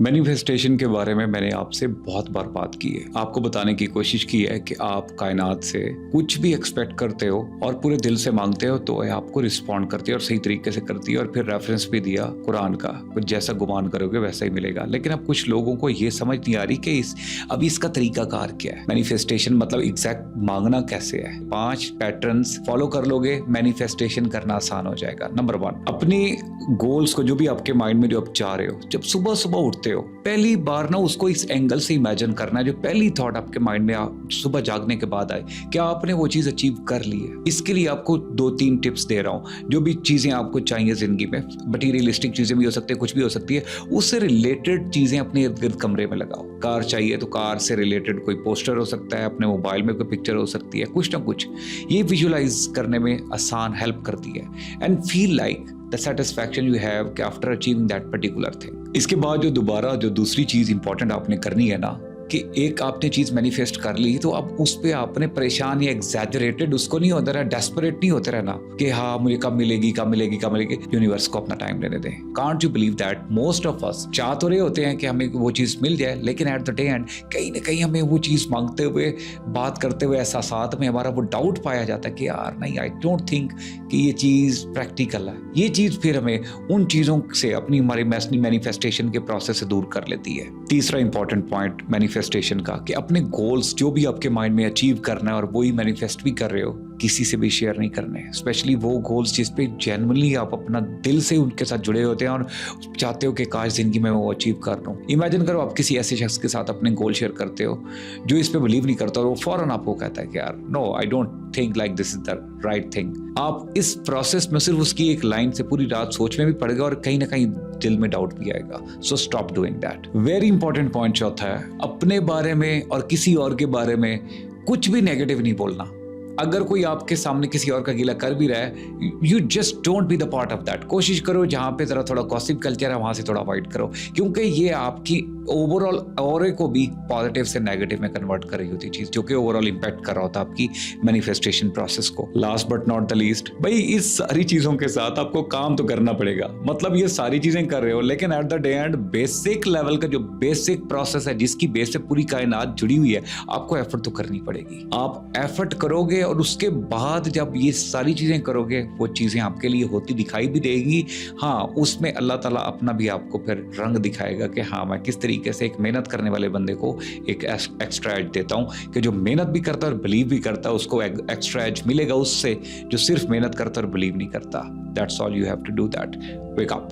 Manifestation के बारे में मैंने आपसे बहुत बार बात की है, आपको बताने की कोशिश की है कि आप कायनात से कुछ भी एक्सपेक्ट करते हो और पूरे दिल से मांगते हो तो वह आपको रिस्पॉन्ड करती है और सही तरीके से करती है। और फिर रेफरेंस भी दिया कुरान का, कुछ जैसा गुमान करोगे वैसा ही मिलेगा। लेकिन अब कुछ लोगों को ये समझ नहीं आ रही कि अब इसका तरीकाकार क्या है। मैनिफेस्टेशन मतलब एग्जैक्ट मांगना कैसे है। 5 पैटर्न्स फॉलो कर लोगे, मैनिफेस्टेशन करना आसान हो जाएगा। नंबर 1, अपनी गोल्स को, जो भी आपके माइंड में जो आप चाह रहे हो, जब सुबह सुबह उठते हो पहली बार ना उसको इस एंगल से इमेजिन करना है। जो पहली थॉट आपके माइंड में सुबह जागने के बाद आए, क्या आपने वो चीज अचीव कर ली है। इसके लिए आपको 2-3 टिप्स दे रहा हूं। जो भी चीजें आपको चाहिए जिंदगी में, मटीरियलिस्टिक चीजें भी हो सकती है, कुछ भी हो सकती है, उससे रिलेटेड चीजें अपने इर्द गिर्द कमरे में लगाओ। कार चाहिए तो कार से रिलेटेड कोई पोस्टर हो सकता है, अपने मोबाइल में कोई पिक्चर हो सकती है, कुछ ना कुछ। ये विजुअलाइज करने में आसान हेल्प करती है। And feel like the satisfaction you have after achieving that particular thing। इसके बाद जो दूसरी चीज इंपॉर्टेंट आपने करनी है ना, कि एक आपने चीज मैनिफेस्ट कर ली तो अब उस पे आपने परेशान या एग्जैजरेटेड उसको नहीं होता रहा, डेस्परेट नहीं होते रहना कि हाँ मुझे कब मिलेगी कब मिलेगी कब मिलेगी। यूनिवर्स को अपना टाइम लेने दें। Can't you believe that most of us चाह तो रहे होते हैं कि हमें वो चीज मिल जाए, लेकिन एट द डे एंड कहीं ना कहीं हमें वो चीज मांगते हुए, बात करते हुए, एहसासात में हमारा वो डाउट पाया जाता है कि यार नहीं, आई डोंट थिंक कि ये चीज प्रैक्टिकल है। ये चीज फिर हमें उन चीजों से अपनी हमारी मैनिफेस्टेशन के प्रोसेस से दूर कर लेती है। तीसरा इंपॉर्टेंट पॉइंट मैनिफेस्टेशन का, कि अपने गोल्स जो भी आपके माइंड में अचीव करना है और वही मैनिफेस्ट भी कर रहे हो, किसी से भी शेयर नहीं करने। स्पेशली वो गोल्स जिस पे जेन्युइनली आप अपना दिल से उनके साथ जुड़े होते हैं और चाहते हो कि काश जिंदगी में वो अचीव कर लूं। इमेजिन करो आप किसी ऐसे शख्स के साथ अपने गोल शेयर करते हो जो इस पे बिलीव नहीं करता और वो फौरन आपको कहता है कि यार no, I don't think like this is the right thing. आप इस प्रोसेस में सिर्फ उसकी एक लाइन से पूरी रात सोच में भी पड़ेगा और कहीं ना कहीं दिल में डाउट भी आएगा। So stop doing that. Very important point चौथा है, अपने बारे में और किसी और के बारे में कुछ भी नेगेटिव नहीं बोलना। अगर कोई आपके सामने किसी और का गिला कर भी रहा है, you just don't be the part of that. कोशिश करो जहां पे जरा थोड़ा गॉसिप कल्चर है वहां से थोड़ा अवॉइड करो, क्योंकि ये आपकी ओवरऑल ऑरे को भी पॉजिटिव से नेगेटिव में कन्वर्ट कर रही होती चीज, जो कि ओवरऑल इंपैक्ट कर रहा होता आपकी मैनिफेस्टेशन प्रोसेस को। Last but not the least, भाई इस सारी चीजों के साथ आपको काम तो करना पड़ेगा। मतलब ये सारी चीजें कर रहे हो, लेकिन at the day and basic level का जो बेसिक प्रोसेस है, जिसकी बेस से पूरी कायनात जुड़ी हुई है, आपको एफर्ट तो करनी पड़ेगी। आप एफर्ट करोगे और उसके बाद जब ये सारी चीजें करोगे, वो चीजें आपके लिए होती दिखाई भी देगी। हाँ, उसमें अल्लाह ताला अपना भी आपको फिर रंग दिखाएगा कि हाँ मैं किस तरीके से एक मेहनत करने वाले बंदे को एक एक्स्ट्रा एज देता हूं, कि जो मेहनत भी करता है और बिलीव भी करता है, उसको एक्स्ट्रा एज मिलेगा उससे जो सिर्फ मेहनत करता है और बिलीव नहीं करता। That's all you have to do that. Wake up.